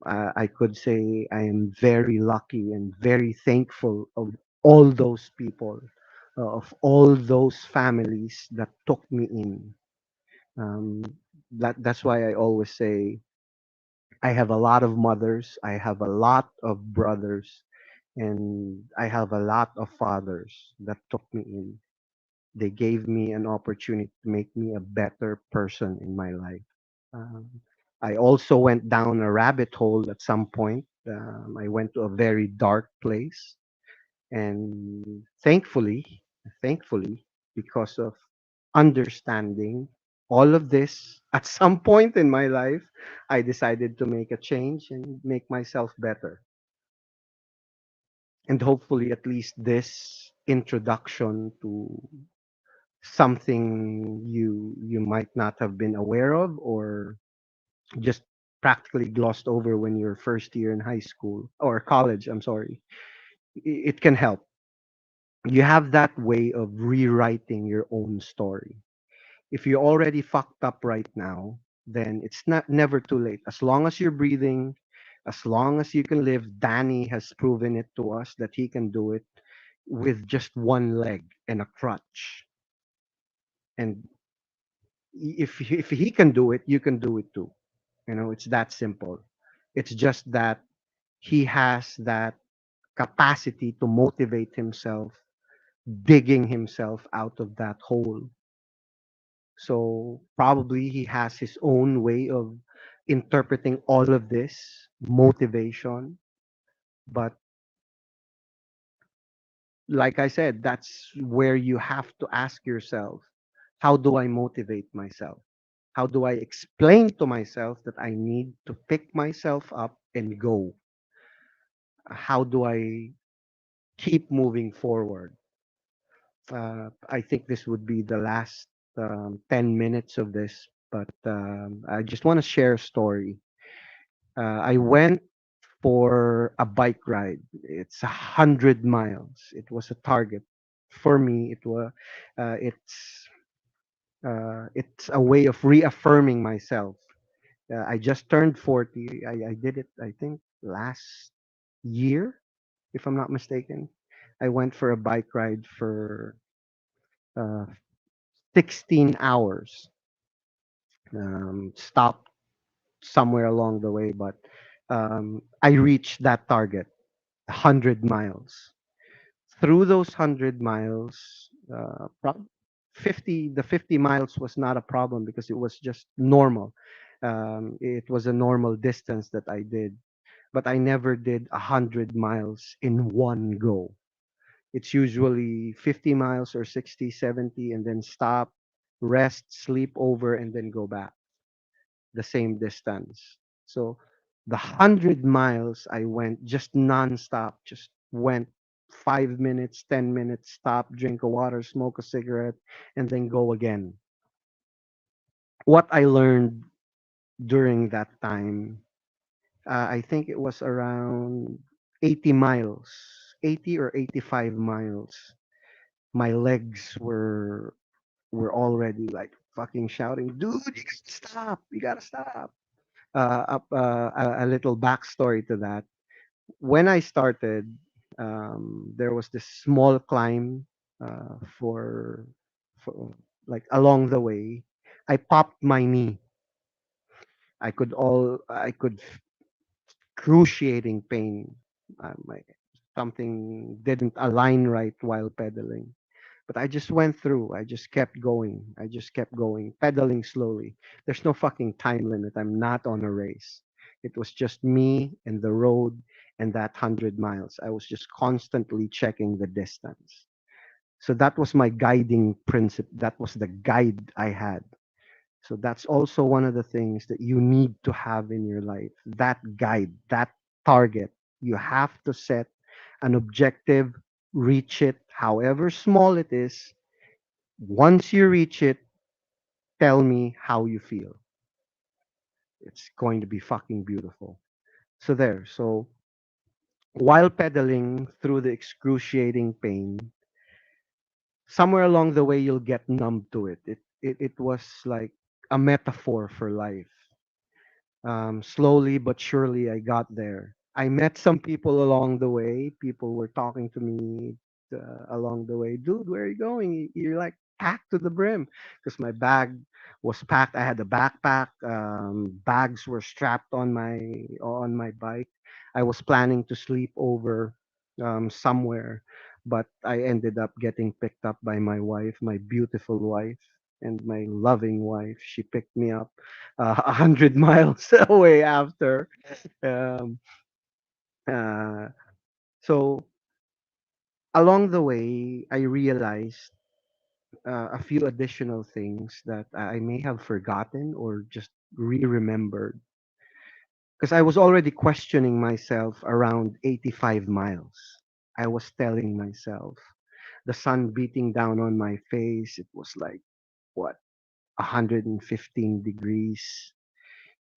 I could say I am very lucky and very thankful of all those people, of all those families that took me in. Um, that's why I always say I have a lot of mothers, I have a lot of brothers, and I have a lot of fathers that took me in. They gave me an opportunity to make me a better person in my life. Um, I also went down a rabbit hole at some point. I went to a very dark place, and thankfully, because of understanding all of this, at some point in my life, I decided to make a change and make myself better. And hopefully, at least this introduction to something you might not have been aware of, or just practically glossed over when you're first year in high school or college, I'm sorry, it can help. You have that way of rewriting your own story. If you're already fucked up right now, then it's not never too late. As long as you're breathing, as long as you can live. Danny has proven it to us that he can do it with just one leg and a crutch. And if he can do it, you can do it too. You know, it's that simple. It's just that he has that capacity to motivate himself, digging himself out of that hole. So probably he has his own way of interpreting all of this motivation. But like I said, that's where you have to ask yourself, how do I motivate myself? How do I explain to myself that I need to pick myself up and go? How do I keep moving forward? I think this would be the last 10 minutes of this, but I just want to share a story. I went for a bike ride. It's 100 miles. It was a target for me. Uh, it's it's a way of reaffirming myself. I just turned 40. I did it, I think, last year, if I'm not mistaken. I went for a bike ride for uh, 16 hours. Stopped somewhere along the way, but I reached that target, 100 miles. Through those 100 miles, 50 miles was not a problem because it was just normal. It was a normal distance that I did, but I never did 100 miles in one go. It's usually 50 miles or 60, 70, and then stop, rest, sleep over, and then go back the same distance. So the 100 miles I went just nonstop, just went 5 minutes, 10 minutes, stop, drink a water, smoke a cigarette, and then go again. What I learned during that time, I think it was around 80 miles, 80 or 85 miles. My legs were already like fucking shouting, dude, you gotta stop, you gotta stop. A little backstory to that. When I started, there was this small climb for like along the way. I popped my knee. I could excruciating pain. My something didn't align right while pedaling. But I just went through. I just kept going. I just kept going, pedaling slowly. There's no fucking time limit. I'm not on a race. It was just me and the road and that 100 miles. I was just constantly checking the distance. So that was my guiding principle. That was the guide I had. So that's also one of the things that you need to have in your life. That guide, that target. You have to set an objective, reach it, however small it is. Once you reach it, tell me how you feel. It's going to be fucking beautiful. So there. So while pedaling through the excruciating pain, somewhere along the way you'll get numb to it. It was like a metaphor for life. Slowly but surely, I got there. I met some people along the way. People were talking to me along the way. Dude, where are you going? You're like packed to the brim because my bag was packed. I had a backpack. Bags were strapped on my bike. I was planning to sleep over somewhere, but I ended up getting picked up by my wife, my beautiful wife, and my loving wife. She picked me up 100 miles away after. Um, uh, so along the way, I realized a few additional things that I may have forgotten or just re-remembered because I was already questioning myself around 85 miles. I was telling myself the sun beating down on my face. It was like what 115 degrees.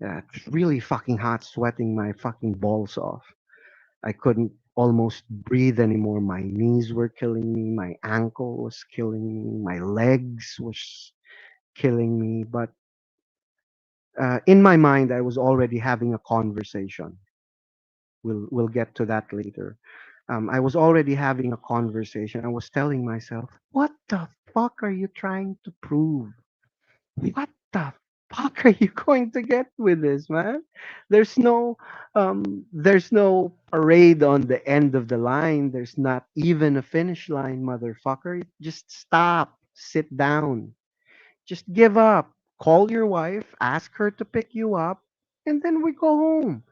It's really fucking hot, sweating my fucking balls off. I couldn't almost breathe anymore. My knees were killing me. My ankle was killing me. My legs was killing me. But in my mind, I was already having a conversation. We'll get to that later. I was already having a conversation. I was telling myself, "What the fuck are you trying to prove? What the fuck are you going to get with this, man? There's no there's no parade on the end of the line. There's not even a finish line, motherfucker. Just stop, sit down, just give up. Call your wife, ask her to pick you up, and then we go home.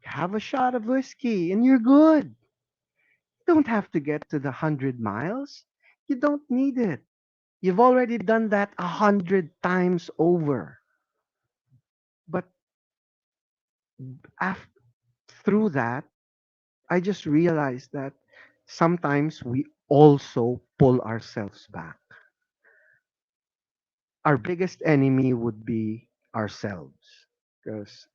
Have a shot of whiskey and you're good. You don't have to get to the 100 miles. You don't need it. You've already done that 100 times over. But af- through that, I just realized that sometimes we also pull ourselves back. Our biggest enemy would be ourselves. Because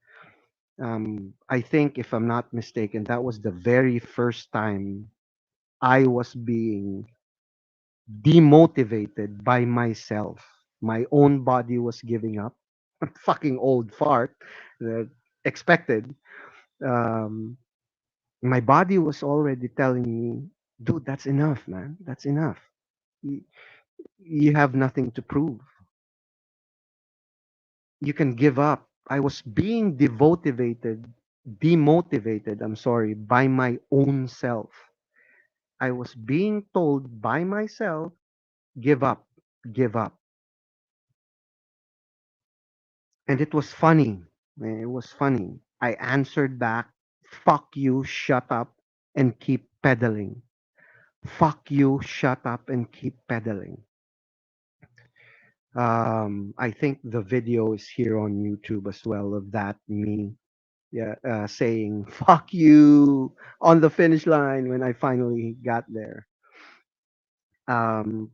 I think, if I'm not mistaken, that was the very first time I was being demotivated by myself. My own body was giving up. Fucking old fart. uh, Expected. Um, my body was already telling me, dude, that's enough, man. That's enough. You, you have nothing to prove. You can give up. I was being demotivated, I'm sorry, by my own self. I was being told by myself, give up, give up. And it was funny. It was funny. I answered back, fuck you, shut up, and keep pedaling. Fuck you, shut up, and keep pedaling. I think the video is here on YouTube as well of that me, yeah, saying "fuck you" on the finish line when I finally got there. Um,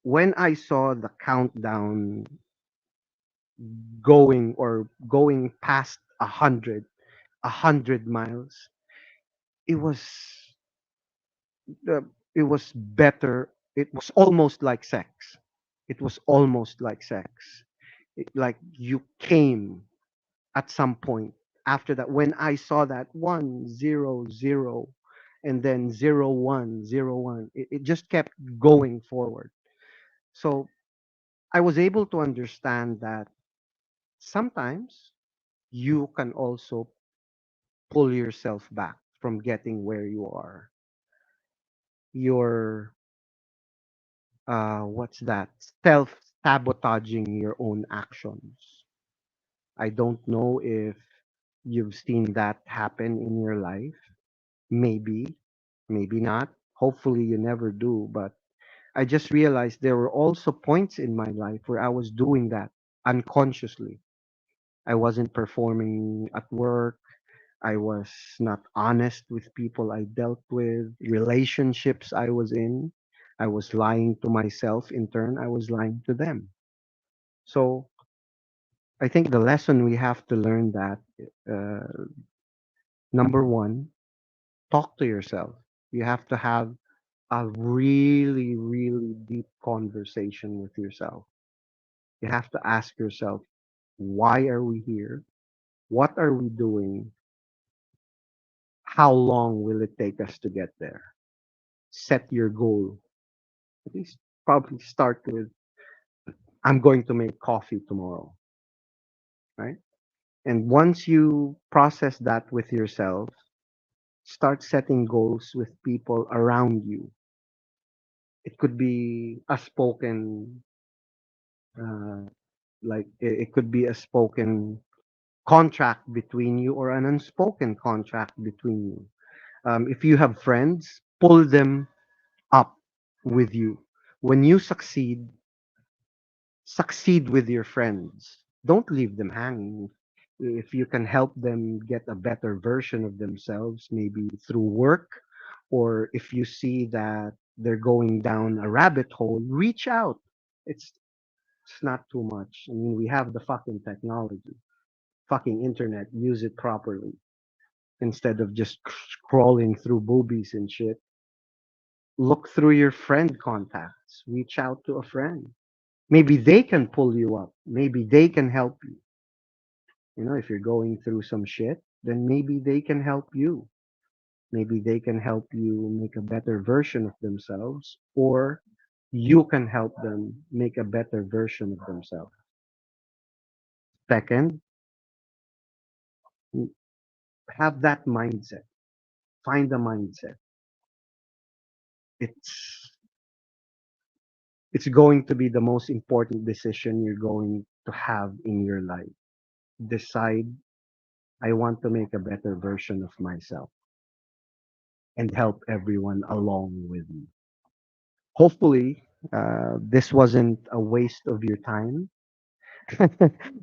when I saw the countdown going past 100 miles, it was it was better. It was almost like sex. It was almost like sex. Like you came at some point after that when I saw that 100 and then 0101, it just kept going forward. So I was able to understand that sometimes you can also pull yourself back from getting where you are. You're what's that? Self sabotaging your own actions. I don't know if you've seen that happen in your life. Maybe, maybe not. Hopefully, you never do. But I just realized there were also points in my life where I was doing that unconsciously. I wasn't performing at work. I was not honest with people I dealt with, relationships I was in. I was lying to myself. In turn, I was lying to them. So I think the lesson we have to learn that number one, talk to yourself. You have to have a really, really deep conversation with yourself. You have to ask yourself, why are we here? What are we doing? How long will it take us to get there? Set your goal. At least probably start with, I'm going to make coffee tomorrow, right? And once you process that with yourself, start setting goals with people around you. It could be a spoken, uh, it could be a spoken contract between you or an unspoken contract between you. If you have friends, pull them up with you. When you succeed, succeed with your friends. Don't leave them hanging. If you can help them get a better version of themselves, maybe through work, or if you see that they're going down a rabbit hole, reach out. It's it's not too much. I mean, we have the fucking technology, fucking internet. Use it properly instead of just scrolling through boobies and shit. Look through your friend contacts. Reach out to a friend. Maybe they can pull you up. Maybe they can help you. You know, if you're going through some shit, then maybe they can help you. Maybe they can help you make a better version of themselves, or you can help them make a better version of themselves. Second, have that mindset. Find a mindset. It's it's going to be the most important decision you're going to have in your life. Decide, I want to make a better version of myself and help everyone along with me. Hopefully, this wasn't a waste of your time.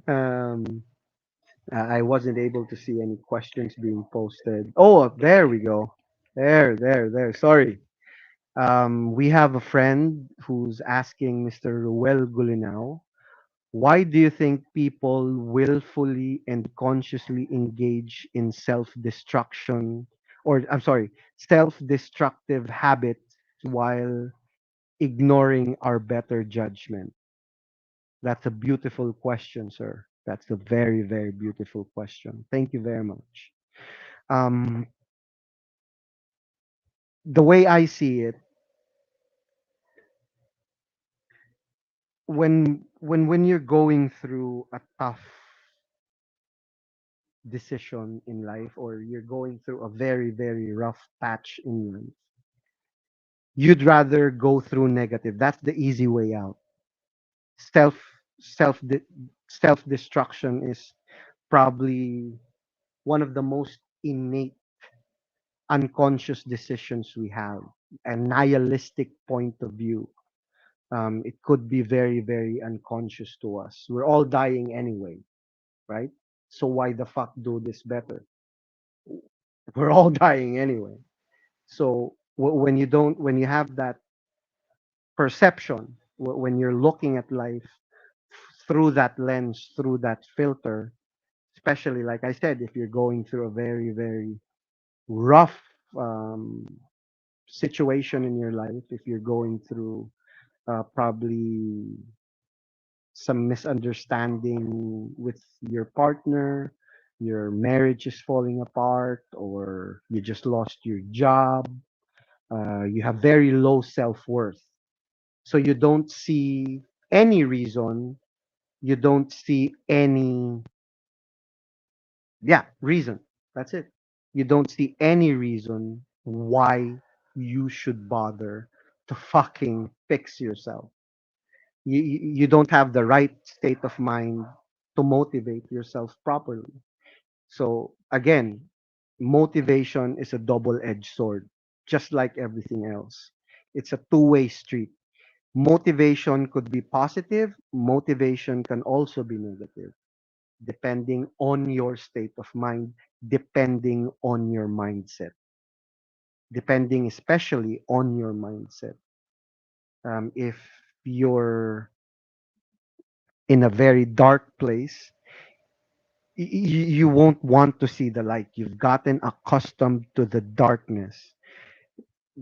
um, I wasn't able to see any questions being posted. Oh, there we go. There. Sorry. We have a friend who's asking Mr. Ruel Gulinao, why do you think people willfully and consciously engage in self-destruction, or I'm sorry, self-destructive habits while ignoring our better judgment? That's a beautiful question, sir. That's a very, very beautiful question. Thank you very much. Um, the way I see it, when you're going through a tough decision in life, or you're going through a very, very rough patch in life, you'd rather go through negative. That's the easy way out. Self self self destruction is probably one of the most innate unconscious decisions we have, a nihilistic point of view. It could be very, very unconscious to us. We're all dying anyway, right? So why the fuck do this better? We're all dying anyway. So when you don't, when you have that perception, when you're looking at life through that lens, through that filter, especially like I said, if you're going through a very, very rough um, situation in your life, if you're going through probably some misunderstanding with your partner, your marriage is falling apart, or you just lost your job, you have very low self worth. So you don't see any reason, you don't see any, yeah, reason. That's it. You don't see any reason why you should bother to fucking fix yourself. You don't have the right state of mind to motivate yourself properly. So again, motivation is a double-edged sword, just like everything else. It's a two-way street. Motivation could be positive, motivation can also be negative, depending on your state of mind, depending on your mindset, depending especially on your mindset. If you're in a very dark place, you won't want to see the light. You've gotten accustomed to the darkness.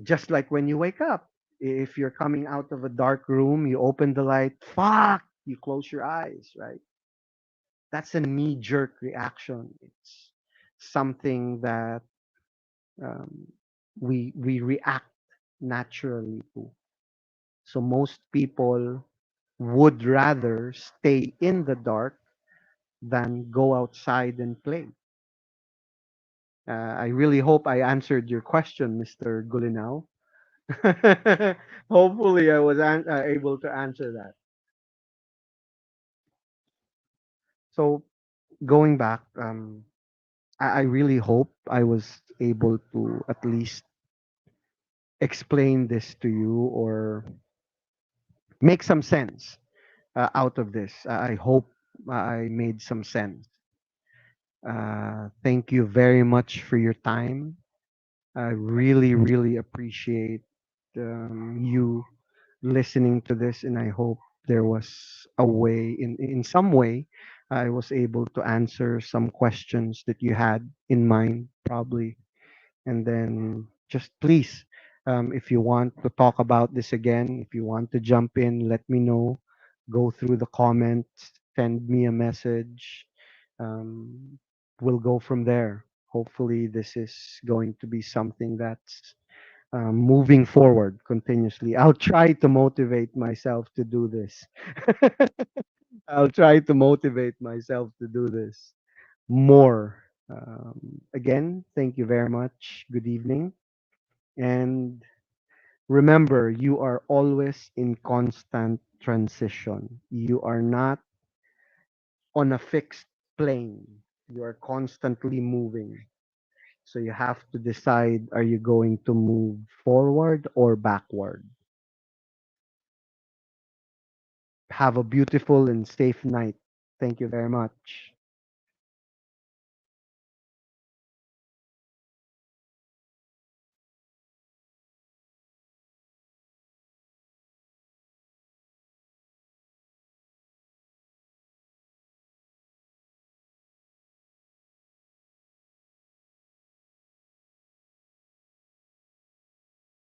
Just like when you wake up, if you're coming out of a dark room, you open the light, fuck, you close your eyes, right? That's a knee jerk reaction. It's something that um, we react naturally to. So most people would rather stay in the dark than go outside and play. I really hope I answered your question, Mr. Gulinao. Hopefully, I was able to answer that. So, going back, I really hope I was able to at least explain this to you or make some sense out of this. I hope I made some sense. Thank you very much for your time. I really, really appreciate you listening to this, and I hope there was a way, in some way, I was able to answer some questions that you had in mind, probably. And then just please, if you want to talk about this again, if you want to jump in, let me know. Go through the comments, send me a message. Um, we'll go from there. Hopefully, this is going to be something that's moving forward continuously. I'll try to motivate myself to do this. I'll try to motivate myself to do this more. Again, thank you very much. Good evening. And remember, you are always in constant transition. You are not on a fixed plane. You are constantly moving. So you have to decide, are you going to move forward or backward? Have a beautiful and safe night. Thank you very much.